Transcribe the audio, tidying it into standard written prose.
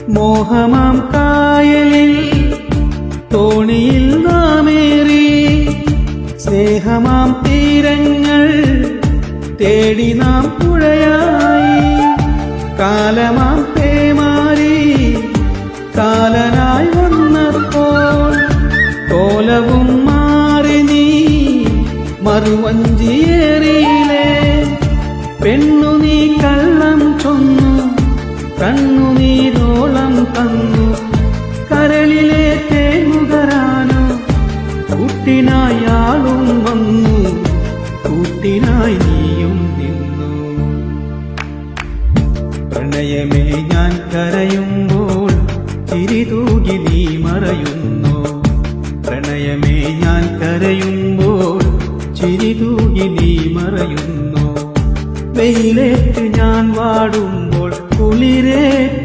മോഹമാം കായലിൽ തോണിയിൽ നാമേറി സ്നേഹമാം തീരങ്ങൾ തേടി നാം പുഴയായി കാലമാം പേമാരി കാലനായി വന്നപ്പോൾ കോലവും മാറി നീ മറുവഞ്ചിയേറിയിലേ പെണ്ണു നീ കള്ളം ചൊന്നു കണ്ണുനീരോളം തന്നു കരളിലെ തേനുകരാനോ കൂട്ടിനായി ആളും വന്നു കൂട്ടിനായി നീയും നിന്നു പ്രണയമേ ഞാൻ കരയുമ്പോൾ ചിരിതൂകി നീ മറയുന്നു പ്രണയമേ ഞാൻ കരയുമ്പോൾ ചിരിതൂകി നീ മറയുന്നു വെയിലേറ്റ് ഞാൻ വാടുമ്പോൾ കുളിരേറ്റ്